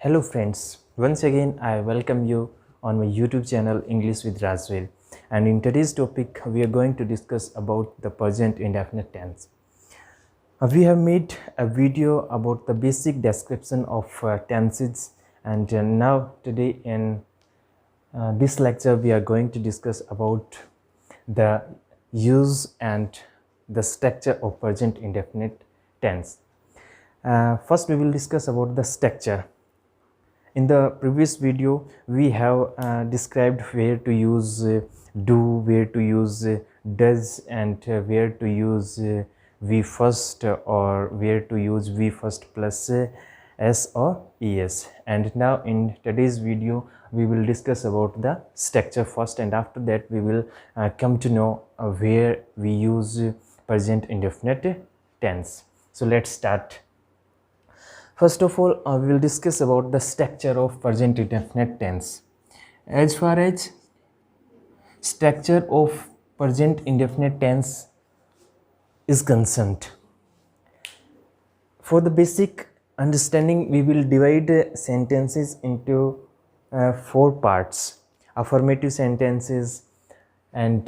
Hello friends, once again I welcome you on my YouTube channel English with Razwil, and in today's topic we are going to discuss about the present indefinite tense. We have made a video about the basic description of tenses, and now today in this lecture we are going to discuss about the use and the structure of present indefinite tense. First we will discuss about the structure. In the previous video we have described where to use do, where to use does, and where to use we first or where to use we first plus s or es. And now in today's video we will discuss about the structure first, and after that we will come to know where we use present indefinite tense. So let's start. First of all, we will discuss about the structure of present indefinite tense. As far as structure of present indefinite tense is concerned, for the basic understanding, we will divide sentences into four parts: affirmative sentences, and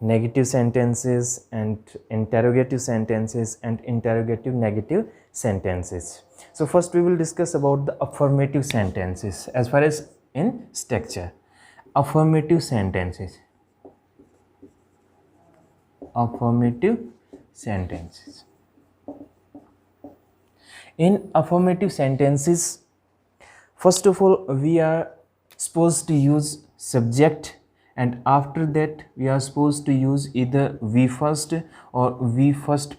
negative sentences, and interrogative sentences, and interrogative negative sentences. So first we will discuss about the affirmative sentences as far as in structure. Affirmative sentences. Affirmative sentences. In affirmative sentences, first of all we are supposed to use subject, and after that we are supposed to use either we first or we first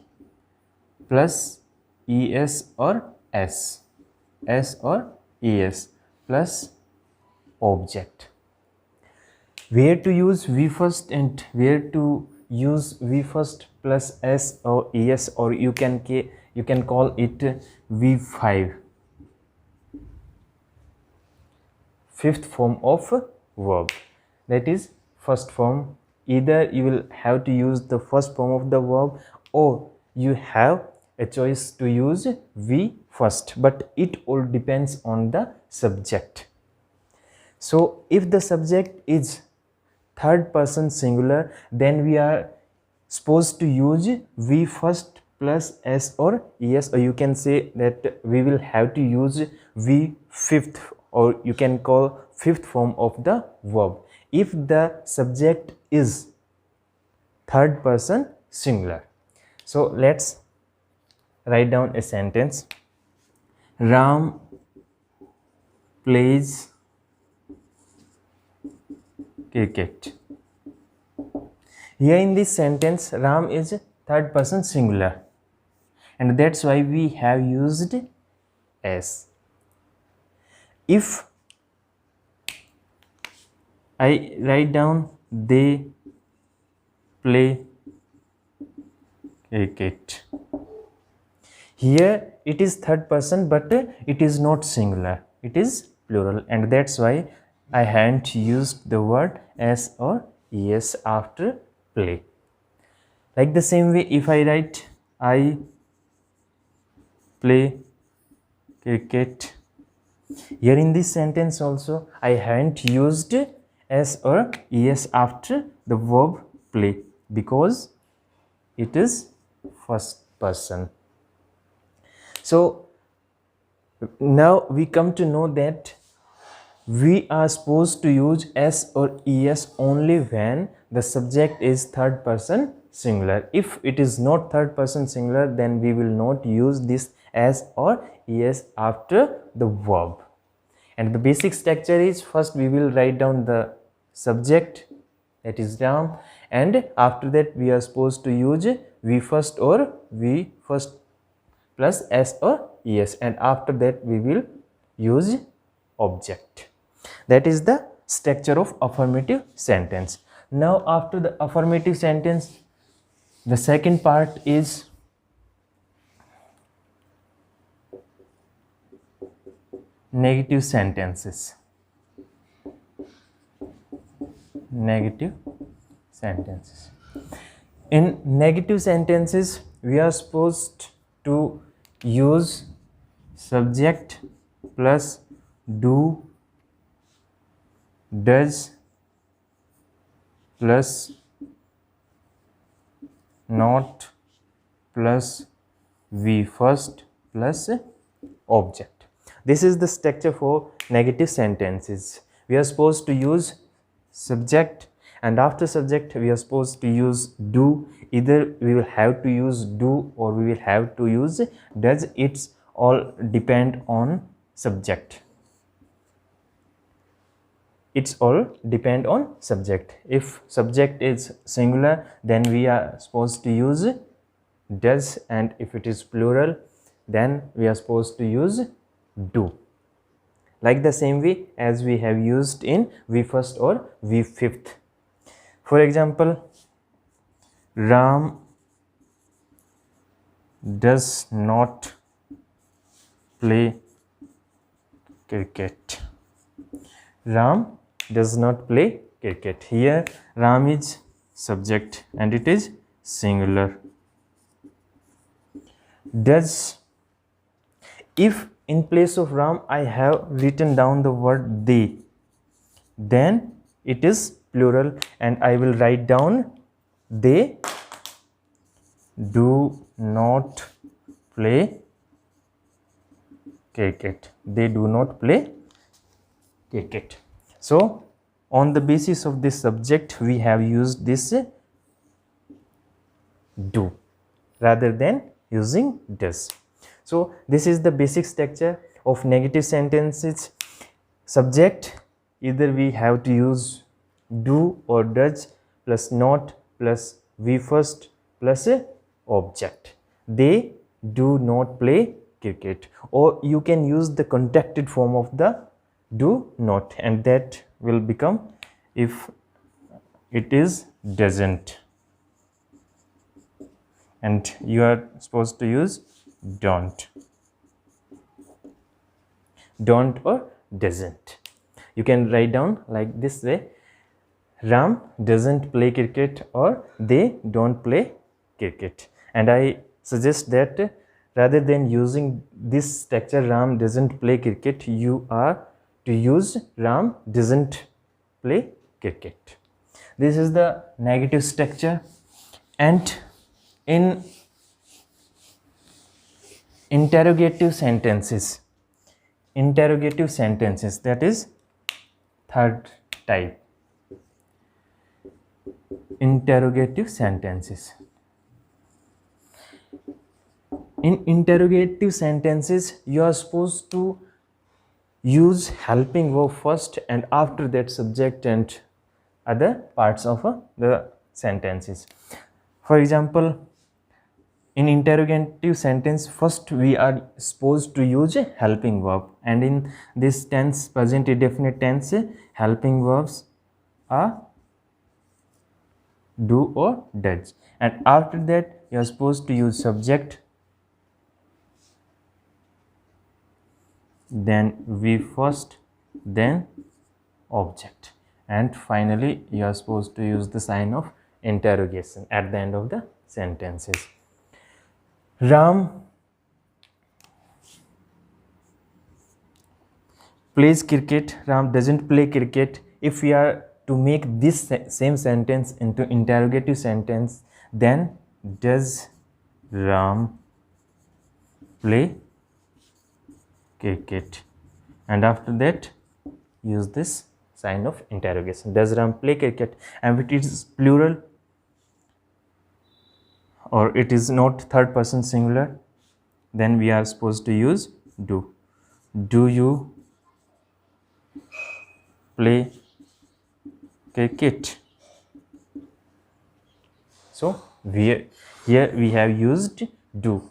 plus es or s or es plus object. Where to use we first and where to use we first plus s or es, or you can call it v5, fifth form of verb. That is first form. Either you will have to use the first form of the verb, or you have a choice to use we first, but it all depends on the subject. So if the subject is third person singular, then we are supposed to use we first plus s or es, or you can say that we will have to use we fifth, or you can call fifth form of the verb if the subject is third person singular. So let's write down a sentence. Ram plays cricket. Here in this sentence, Ram is third person singular, and that's why we have used s. If I write down they play cricket, here it is third person, but it is not singular, it is plural, and that's why I hadn't used the word s or es after play. Like the same way, if I write I play cricket, here in this sentence also I hadn't used s or es after the verb play because it is first person. So now we come to know that we are supposed to use s or es only when the subject is third person singular. If it is not third person singular, then we will not use this s or es after the verb. And the basic structure is, first we will write down the subject, that is Ram, and after that we are supposed to use we first or we first plus s or es, and after that we will use object. That is the structure of affirmative sentence. Now after the affirmative sentence, the second part is negative sentences. Negative sentences. In negative sentences, we are supposed to use subject plus do, does plus not plus we first plus object. This is the structure for negative sentences. We are supposed to use subject, and after subject we are supposed to use do. Either we will have to use do or we will have to use does. It's all depend on subject. It's all depend on subject. If subject is singular, then we are supposed to use does, and if it is plural, then we are supposed to use do. Like the same way as we have used in we first or we fifth. For example, Ram does not play cricket. Ram does not play cricket. Here Ram is subject and it is singular. Does, if in place of Ram I have written down the word they, then it is plural and I will write down they do not play cricket. They do not play cricket. So on the basis of this subject we have used this do rather than using does. So this is the basic structure of negative sentences. Subject, either we have to use do or does plus not plus we first plus a object. They do not play cricket, or you can use the contracted form of the do not, and that will become if it is doesn't, and you are supposed to use don't or doesn't. You can write down like this way: Ram doesn't play cricket, or they don't play cricket. And I suggest that rather than using this structure Ram doesn't play cricket, you are to use Ram doesn't play cricket. This is the negative structure. And in interrogative sentences, that is third type. Interrogative sentences. In interrogative sentences, you are supposed to use helping verb first and after that subject and other parts of the sentences. For example, in interrogative sentence, first we are supposed to use a helping verb, and in this tense, present indefinite tense, helping verbs are do or does, and after that you are supposed to use subject, then we first, then object, and finally you are supposed to use the sign of interrogation at the end of the sentences. Ram plays cricket, Ram doesn't play cricket. If we are to make this same sentence into interrogative sentence, then does Ram play cricket? And after that use this sign of interrogation, does Ram play cricket? And if it is plural or it is not third person singular, then we are supposed to use do. Do you play cricket? So here we have used do,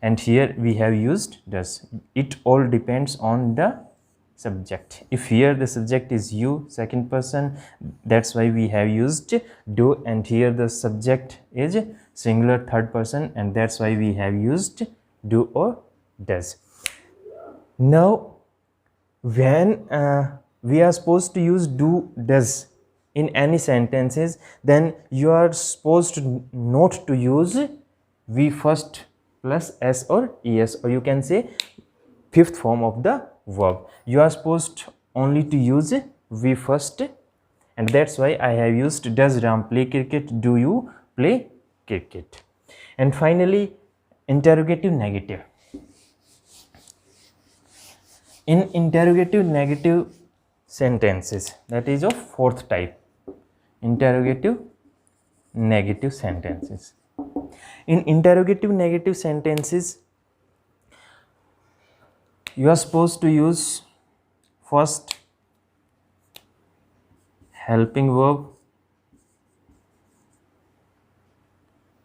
and here we have used does. It all depends on the subject. If here the subject is you, second person, that's why we have used do, and here the subject is singular, third person, and that's why we have used do or does. Now when we are supposed to use do does in any sentences, then you are supposed to not to use we first plus s or es, or you can say fifth form of the verb. You are supposed only to use we first, and that's why I have used does Ram play cricket, do you play cricket. And finally, interrogative negative. In interrogative negative sentences, that is of fourth type, interrogative negative sentences. In interrogative negative sentences, you are supposed to use first helping verb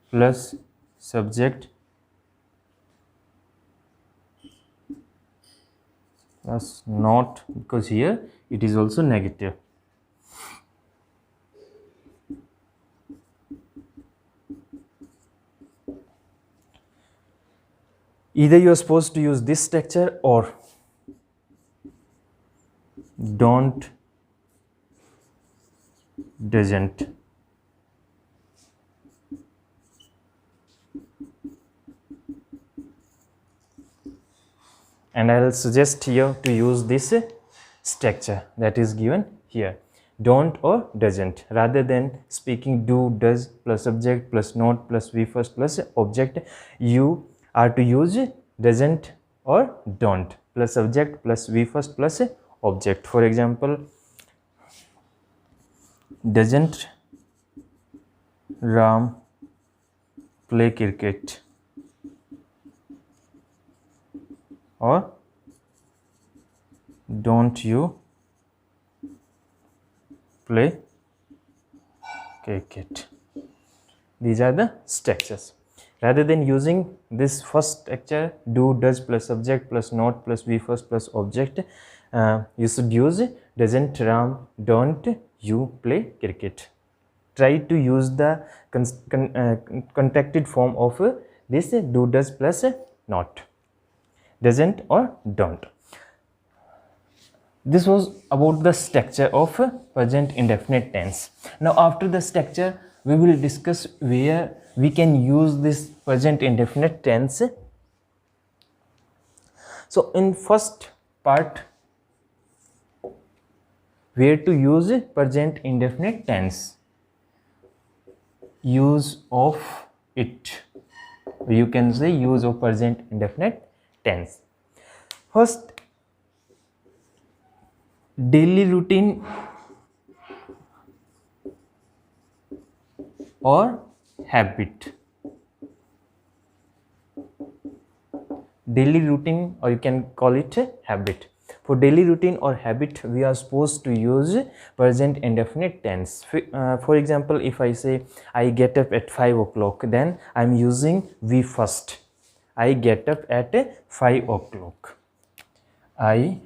plus subject plus not, because here it is also negative. Either you are supposed to use this structure or don't, doesn't. And I will suggest here to use this structure that is given here, don't or doesn't, rather than speaking do, does plus subject plus not plus we first plus object. You are to use doesn't or don't plus subject plus we first plus object. For example, doesn't Ram play cricket, or don't you play cricket. These are the structures. Rather than using this first structure, do, does plus subject plus not plus we first plus object, you should use doesn't Ram, don't you play cricket. Try to use the contracted form of this do, does plus not, doesn't or don't. This was about the structure of present indefinite tense. Now after the structure, we will discuss where we can use this present indefinite tense. So in first part, where to use present indefinite tense, use of it, you can say use of present indefinite tense. First, daily routine or habit. Daily routine, or you can call it a habit. For daily routine or habit, we are supposed to use present indefinite tense. For example, if I say I get up at 5 o'clock, then I am using we first. I get up at 5 o'clock. I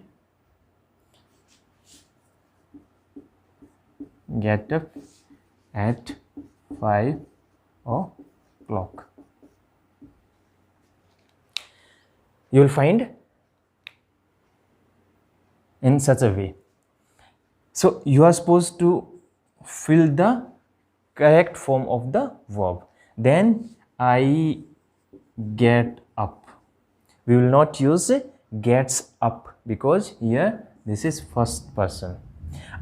get up at 5 o'clock. You will find in such a way. So you are supposed to fill the correct form of the verb. Then I get up. We will not use gets up because here this is first person.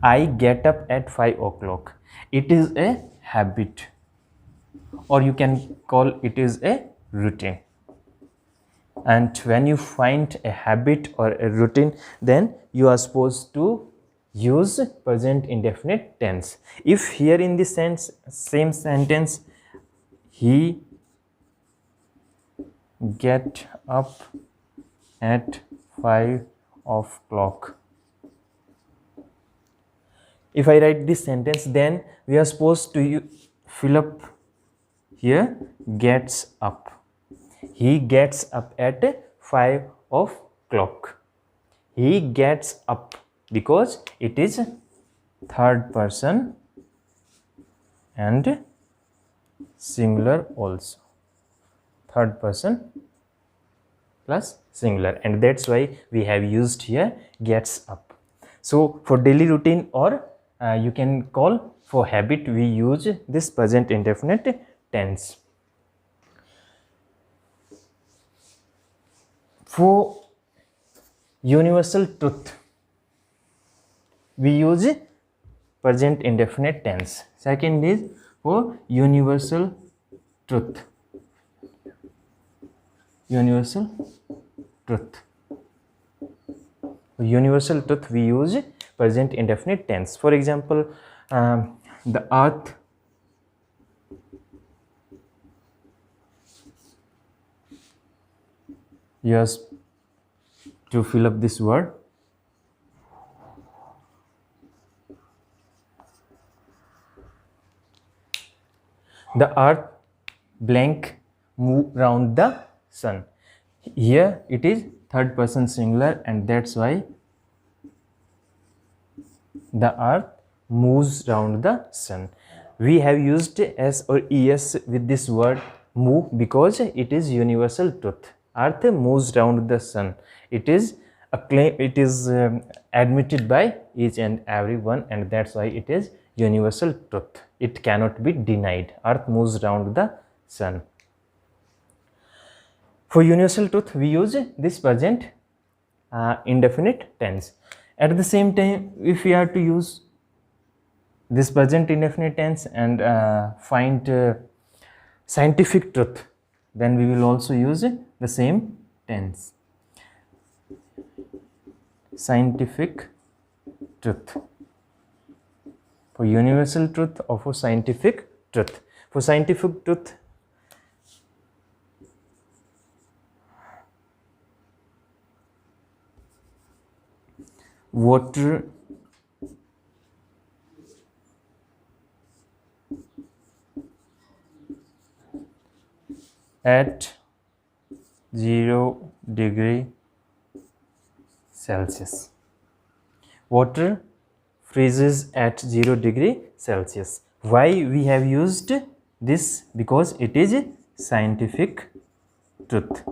I get up at 5 o'clock. It is a habit, or you can call it is a routine. And when you find a habit or a routine, then you are supposed to use present indefinite tense. If here in this same sentence, he get up at 5 o'clock. If I write this sentence, then we are supposed to fill up here gets up. He gets up at 5 o'clock. He gets up because it is third person and singular also. Third person plus singular, and that's why we have used here gets up. So for daily routine, or you can call for habit, we use this present indefinite tense. For universal truth, we use present indefinite tense. Second is for universal truth. Universal truth. For universal truth, we use present indefinite tense. For example, the earth yes, to fill up this word. The earth blank move round the sun. Here it is third person singular, and that's why the earth moves round the sun. We have used s or es with this word move because it is universal truth. Earth moves round the sun. It is a claim, it is admitted by each and every one, and that's why it is universal truth. It cannot be denied. Earth moves round the sun. For universal truth, we use this present indefinite tense. At the same time, if we are to use this present indefinite tense and find scientific truth, then we will also use the same tense. Scientific truth. For universal truth or for scientific truth. For scientific truth, water at 0 degree Celsius. Water freezes at 0 degree Celsius. Why we have used this? Because it is scientific truth.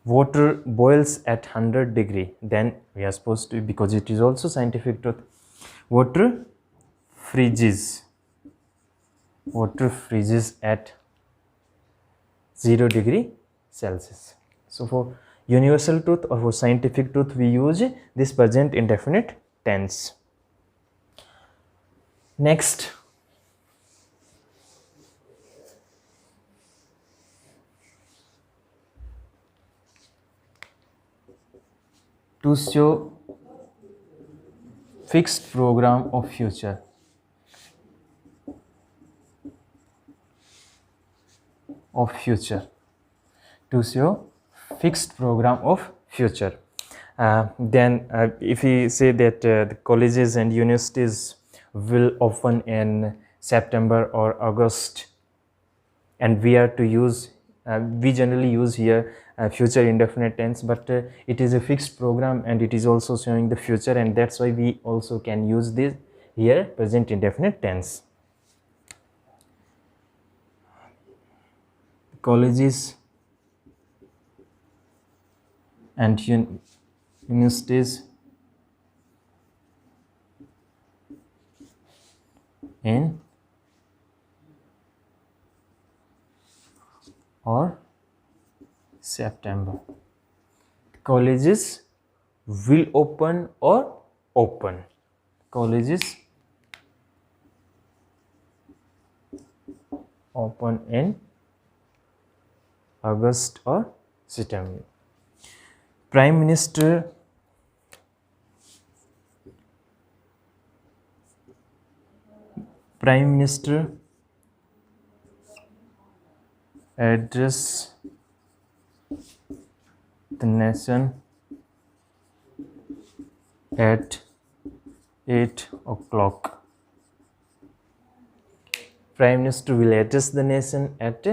Water boils at 100 degree, then we are supposed to, because it is also scientific truth. Water freezes at 0 degree Celsius. So for universal truth or for scientific truth, we use this present indefinite tense. Next, to show fixed program of future. To show fixed program of future. Then if we say that the colleges and universities will open in September or August, and we are to use, we generally use here future indefinite tense, but it is a fixed program and it is also showing the future, and that's why we also can use this here present indefinite tense. Colleges and universities in or September. Colleges will open or open. Colleges open in August or September. Prime Minister address the nation at 8 o'clock. Prime Minister will address the nation at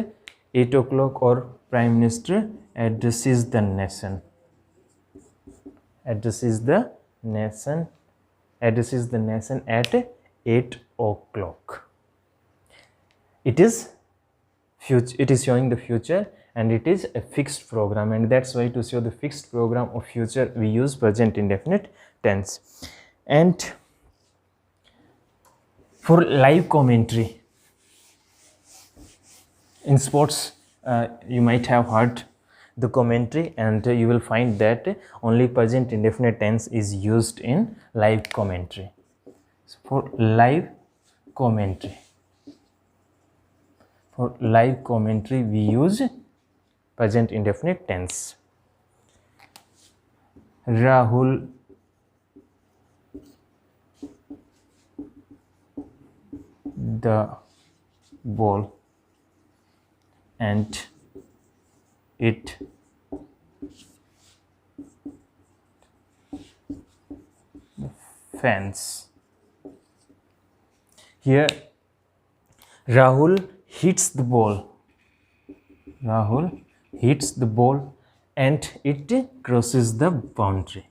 8 o'clock, or Prime Minister addresses the nation. Addresses the nation at 8 o'clock. It is showing the future, and it is a fixed program, and that's why to show the fixed program of future we use present indefinite tense. And for live commentary in sports, you might have heard the commentary, and you will find that only present indefinite tense is used in live commentary. So for live commentary, we use present indefinite tense. Rahul the ball and it fence. Here Rahul hits the ball. Rahul hits the ball and it crosses the boundary,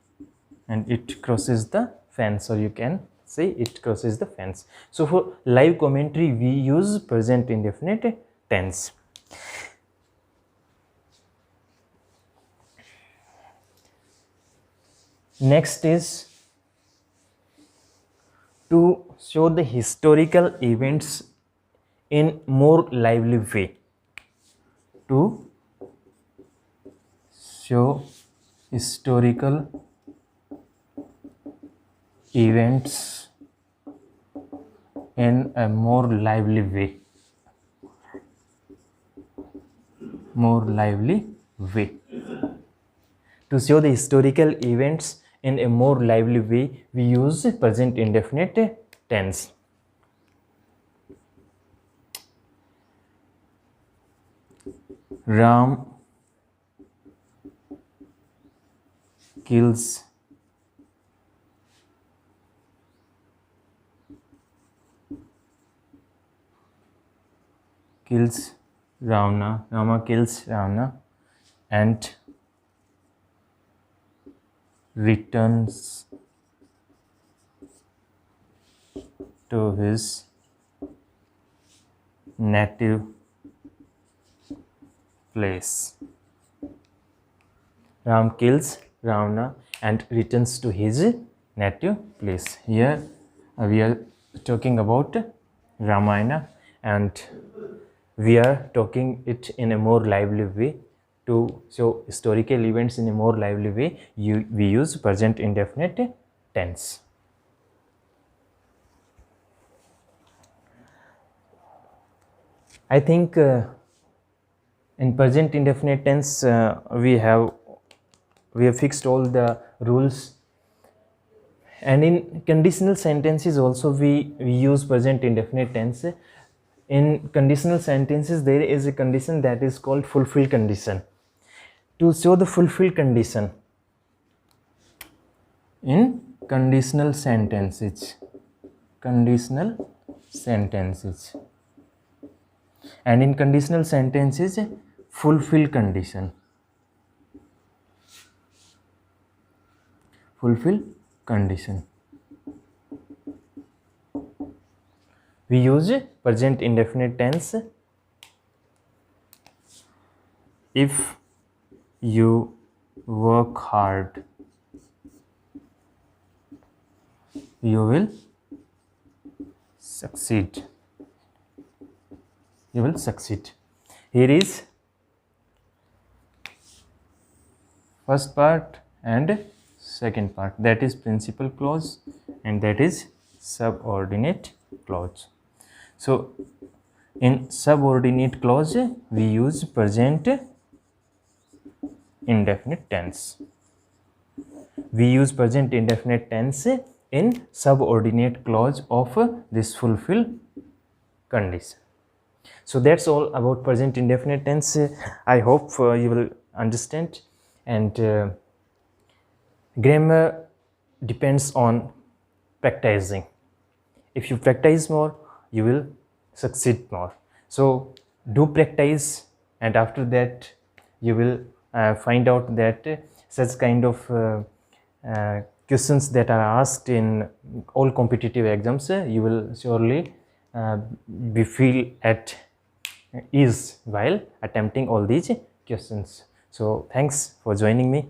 and it crosses the fence, or you can say it crosses the fence. So for live commentary we use present indefinite tense. Next is to show the historical events in more lively way. To show historical events in a more lively way. To show the historical events in a more lively way, we use present indefinite tense. Ram kills Ravana. Rama kills Ravana and returns to his native place. Ram kills Ravana and returns to his native place. Here we are talking about Ramayana, and we are talking it in a more lively way. To show historical events in a more lively way, we use present indefinite tense. I think in present indefinite tense we have fixed all the rules, and in conditional sentences also we use present indefinite tense. In conditional sentences there is a condition that is called fulfill condition. To show the fulfill condition in conditional sentences, and in conditional sentences fulfill condition, we use present indefinite tense. If you work hard, you will succeed. Here is first part and second part, that is principal clause and that is subordinate clause. So in subordinate clause we use present indefinite tense. In subordinate clause of this fulfill condition. So that's all about present indefinite tense. I hope you will understand, and grammar depends on practicing. If you practice more, you will succeed more. So do practice, and after that you will find out that such kind of questions that are asked in all competitive exams, you will surely be feel at ease while attempting all these questions. So thanks for joining me.